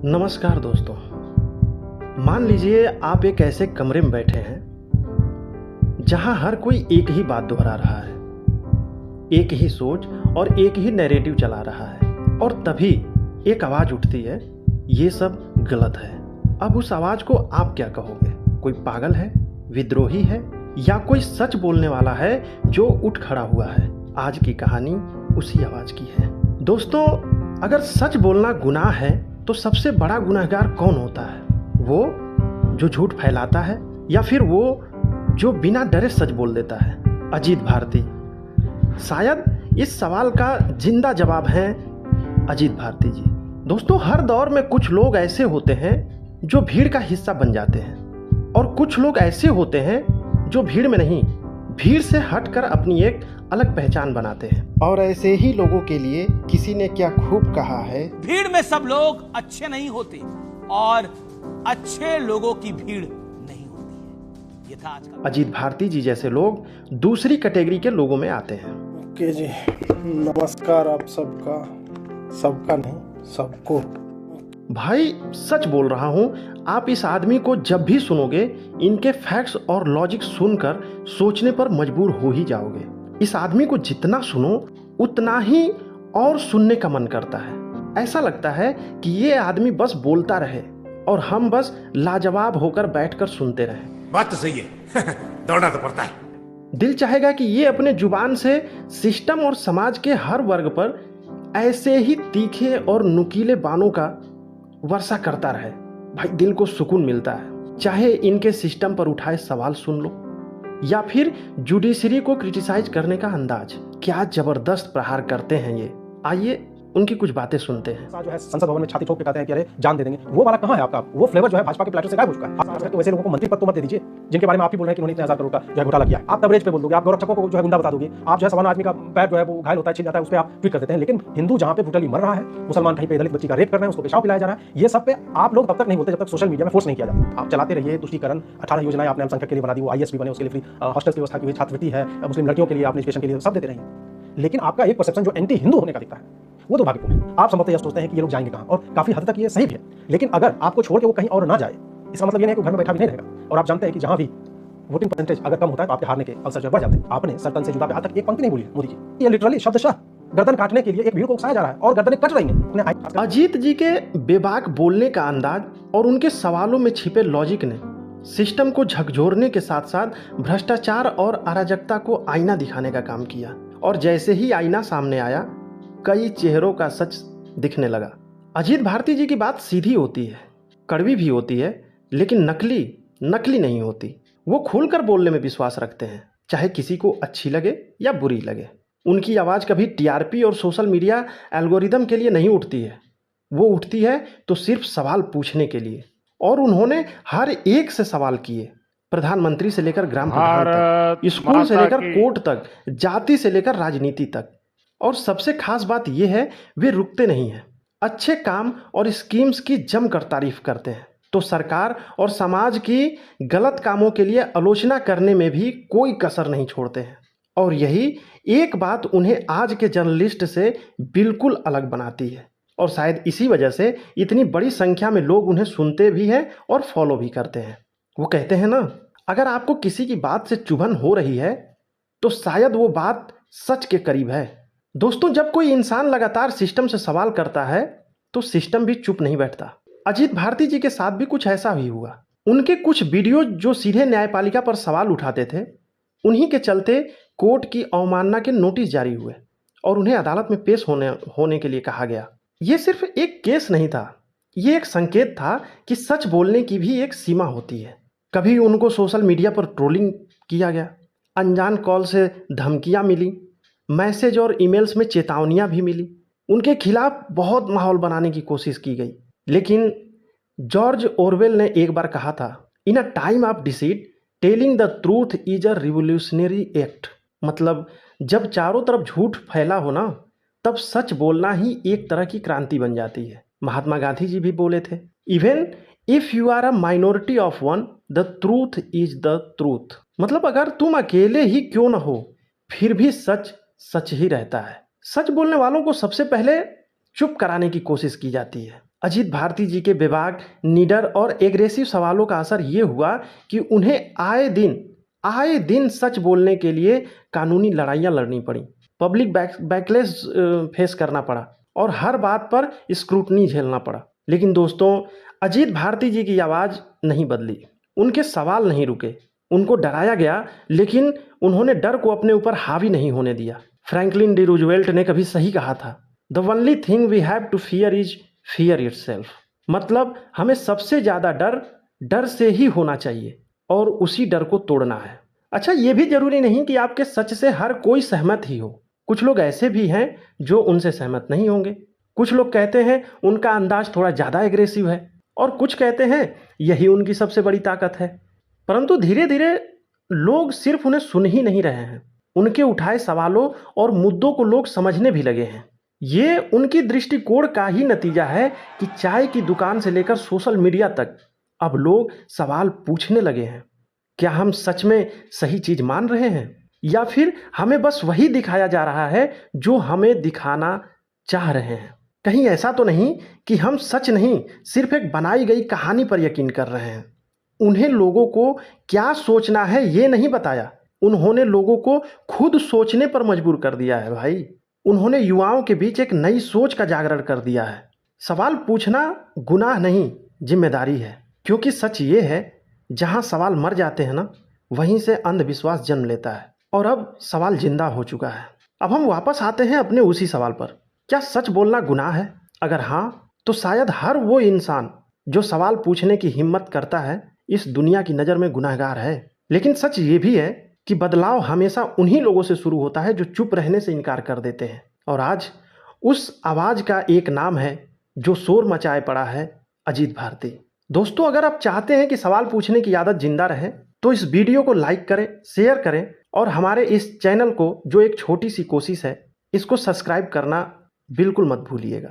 नमस्कार दोस्तों। मान लीजिए आप एक ऐसे कमरे में बैठे हैं जहां हर कोई एक ही बात दोहरा रहा है, एक ही सोच और एक ही नैरेटिव चला रहा है, और तभी एक आवाज उठती है, ये सब गलत है। अब उस आवाज को आप क्या कहोगे? कोई पागल है, विद्रोही है, या कोई सच बोलने वाला है जो उठ खड़ा हुआ है? आज की कहानी उसी आवाज की है। दोस्तों, अगर सच बोलना गुनाह है तो सबसे बड़ा गुनहगार कौन होता है? वो जो झूठ फैलाता है, या फिर वो जो बिना डरे सच बोल देता है? अजीत भारती शायद इस सवाल का जिंदा जवाब है अजीत भारती जी। दोस्तों, हर दौर में कुछ लोग ऐसे होते हैं जो भीड़ का हिस्सा बन जाते हैं, और कुछ लोग ऐसे होते हैं जो भीड़ में नहीं, भीड़ से हटकर अपनी एक अलग पहचान बनाते हैं। और ऐसे ही लोगों के लिए किसी ने क्या खूब कहा है, भीड़ में सब लोग अच्छे नहीं होते और अच्छे लोगों की भीड़ नहीं होती है। ये था आज का। अजीत भारती जी जैसे लोग दूसरी कैटेगरी के लोगों में आते हैं। ओके जी, नमस्कार आप सबका नहीं, सबको। भाई सच बोल रहा हूं, आप इस आदमी को जब भी सुनोगे, इनके फैक्ट्स और लॉजिक सुनकर सोचने पर मजबूर हो ही जाओगे। इस आदमी को जितना सुनो उतना ही और सुनने का मन करता है। ऐसा लगता है कि ये आदमी बस बोलता रहे और हम बस लाजवाब होकर बैठकर सुनते रहें। बात तो सही है। दौड़ना तो पड़ता है। दिल चाहेगा कि ये अपने जुबान से सिस्टम और समाज के हर वर्ग पर ऐसे ही तीखे और नुकीले बाणों का वर्षा करता रहे। भाई दिल को सुकून मिलता है। चाहे इनके सिस्टम पर उठाए सवाल सुन लो, या फिर जुडिशरी को क्रिटिसाइज करने का अंदाज, क्या जबरदस्त प्रहार करते हैं ये। आइए उनकी कुछ बातें सुनते हैं। जो है संसद भवन में छाती ठोक के कहते हैं कि अरे जान दे देंगे, वो वाला कहां है आपका? वो फ्लेवर जो है भाजपा के प्लेटर से गायब हो चुका है। आप वैसे लोगों को मंत्री पद तो मत दे दीजिए जिनके बारे में आप ही बोल रहे हैं कि उन्होंने 1000 करोड़ का जो है घोटाला किया है। आप कवरेज पे बोल दोगे, आप गौरक्षकों को जो है गुंडा बता दोगे, आप जो है सामान्य आदमी का पैर जो है वो घायल होता है, छिल जाता है, उस पर आप ट्वीट कर देते हैं। लेकिन हिंदू जहां पे ब्रूटली मर रहा है, मुसलमान कहीं पे दलित बच्ची का रेप कर रहे हैं, उसको पेशाब पिलाया जा रहा है, ये सब पे आप लोग तब तक नहीं बोलते जब तक सोशल मीडिया में फोर्स नहीं किया जाता। आप चलाते रहिए तुष्टीकरण, 18 योजनाएं आपने अल्पसंख्यक के लिए बना दी, वो आईएएस भी बने, उसके लिए फ्री हॉस्टल की व्यवस्था की हुई, छात्रवृत्ति है, मुस्लिम लड़कियों के लिए आपने एजुकेशन के लिए सब देते रहिए। लेकिन आपका एक परसेप्शन जो एंटी हिंदू होने का दिखता है वो दुर्भाग्यपूर्ण है। आप संभवतः यह सोचते हैं कि ये लोग जाएंगे कहां, और काफी हद तक ये सही भी है। लेकिन अगर आपको छोड़ के वो कहीं और ना जाए, इसका मतलब ये नहीं कि घर में बैठा भी नहीं रहेगा। और आप जानते हैं कि जहां भी वोटिंग परसेंटेज अगर कम होता है तो आपके हारने के अवसर जो बढ़ जाते हैं। आपने सरतन से जुदा पे आज तक एक पंक्ति नहीं बोली मोदी जी। ये लिटरली शब्दशः गर्दन काटने के लिए एक भीड़ को उकसाया जा रहा है और गर्दनें कट रही हैं। अजीत जी के बेबाक बोलने का अंदाज और उनके सवालों में छिपे लॉजिक ने सिस्टम को झकझोरने के साथ साथ भ्रष्टाचार और अराजकता को आईना दिखाने का काम किया। और जैसे ही आईना सामने आया, कई चेहरों का सच दिखने लगा। अजीत भारती जी की बात सीधी होती है, कड़वी भी होती है, लेकिन नकली नहीं होती। वो खुलकर बोलने में विश्वास रखते हैं, चाहे किसी को अच्छी लगे या बुरी लगे। उनकी आवाज़ कभी टीआरपी और सोशल मीडिया एल्गोरिदम के लिए नहीं उठती है, वो उठती है तो सिर्फ सवाल पूछने के लिए। और उन्होंने हर एक से सवाल किए, प्रधानमंत्री से लेकर ग्राम प्रधान तक, स्कूल से लेकर कोर्ट तक, जाति से लेकर राजनीति तक। और सबसे खास बात यह है, वे रुकते नहीं हैं। अच्छे काम और स्कीम्स की जमकर तारीफ करते हैं, तो सरकार और समाज की गलत कामों के लिए आलोचना करने में भी कोई कसर नहीं छोड़ते हैं। और यही एक बात उन्हें आज के जर्नलिस्ट से बिल्कुल अलग बनाती है, और शायद इसी वजह से इतनी बड़ी संख्या में लोग उन्हें सुनते भी हैं और फॉलो भी करते हैं। वो कहते हैं ना, अगर आपको किसी की बात से चुभन हो रही है तो शायद वो बात सच के करीब है। दोस्तों, जब कोई इंसान लगातार सिस्टम से सवाल करता है तो सिस्टम भी चुप नहीं बैठता। अजीत भारती जी के साथ भी कुछ ऐसा ही हुआ। उनके कुछ वीडियो जो सीधे न्यायपालिका पर सवाल उठाते थे, उन्हीं के चलते कोर्ट की अवमानना के नोटिस जारी हुए और उन्हें अदालत में पेश होने के लिए कहा गया। ये सिर्फ एक केस नहीं था, ये एक संकेत था कि सच बोलने की भी एक सीमा होती है। कभी उनको सोशल मीडिया पर ट्रोलिंग किया गया, अनजान कॉल से धमकियां मिली, मैसेज और ईमेल्स में चेतावनियां भी मिली। उनके खिलाफ बहुत माहौल बनाने की कोशिश की गई। लेकिन जॉर्ज ऑरवेल ने एक बार कहा था, in a time of deceit telling the truth is a revolutionary act. मतलब जब चारों तरफ झूठ फैला हो ना, तब सच बोलना ही एक तरह की क्रांति बन जाती है। महात्मा गांधी जी भी बोले थे, even if you are a minority of one, the truth is the truth. मतलब अगर तुम अकेले ही क्यों न हो, फिर भी सच सच ही रहता है। सच बोलने वालों को सबसे पहले चुप कराने की कोशिश की जाती है। अजीत भारती जी के बेबाक, निडर और एग्रेसिव सवालों का असर ये हुआ कि उन्हें आए दिन सच बोलने के लिए कानूनी लड़ाइयाँ लड़नी पड़ी, पब्लिक बैकलेस फेस करना पड़ा और हर बात पर स्क्रूटनी झेलना पड़ा। लेकिन दोस्तों, अजीत भारती जी की आवाज़ नहीं बदली, उनके सवाल नहीं रुके, उनको डराया गया लेकिन उन्होंने डर को अपने ऊपर हावी नहीं होने दिया। फ्रैंकलिन डी रूजवेल्ट ने कभी सही कहा था, the only thing we have to fear is fear itself. मतलब हमें सबसे ज़्यादा डर से ही होना चाहिए और उसी डर को तोड़ना है। अच्छा, ये भी जरूरी नहीं कि आपके सच से हर कोई सहमत ही हो। कुछ लोग ऐसे भी हैं जो उनसे सहमत नहीं होंगे। कुछ लोग कहते हैं उनका अंदाज थोड़ा ज़्यादा एग्रेसिव है और कुछ कहते हैं यही उनकी सबसे बड़ी ताकत है। परंतु धीरे धीरे लोग सिर्फ उन्हें सुन ही नहीं रहे हैं, उनके उठाए सवालों और मुद्दों को लोग समझने भी लगे हैं। ये उनकी दृष्टिकोण का ही नतीजा है कि चाय की दुकान से लेकर सोशल मीडिया तक अब लोग सवाल पूछने लगे हैं। क्या हम सच में सही चीज मान रहे हैं या फिर हमें बस वही दिखाया जा रहा है जो हमें दिखाना चाह रहे हैं? कहीं ऐसा तो नहीं कि हम सच नहीं, सिर्फ एक बनाई गई कहानी पर यकीन कर रहे हैं। उन्हें लोगों को क्या सोचना है ये नहीं बताया, उन्होंने लोगों को खुद सोचने पर मजबूर कर दिया है भाई। उन्होंने युवाओं के बीच एक नई सोच का जागरण कर दिया है। सवाल पूछना गुनाह नहीं, जिम्मेदारी है। क्योंकि सच ये है, जहां सवाल मर जाते हैं ना, वहीं से अंधविश्वास जन्म लेता है। और अब सवाल जिंदा हो चुका है। अब हम वापस आते हैं अपने उसी सवाल पर, क्या सच बोलना गुनाह है? अगर हाँ, तो शायद हर वो इंसान जो सवाल पूछने की हिम्मत करता है इस दुनिया की नज़र में गुनहगार है। लेकिन सच ये भी है कि बदलाव हमेशा उन्हीं लोगों से शुरू होता है जो चुप रहने से इनकार कर देते हैं। और आज उस आवाज़ का एक नाम है जो शोर मचाए पड़ा है, अजीत भारती। दोस्तों, अगर आप चाहते हैं कि सवाल पूछने की आदत जिंदा रहे तो इस वीडियो को लाइक करें, शेयर करें और हमारे इस चैनल को, जो एक छोटी सी कोशिश है, इसको सब्सक्राइब करना बिल्कुल मत भूलिएगा।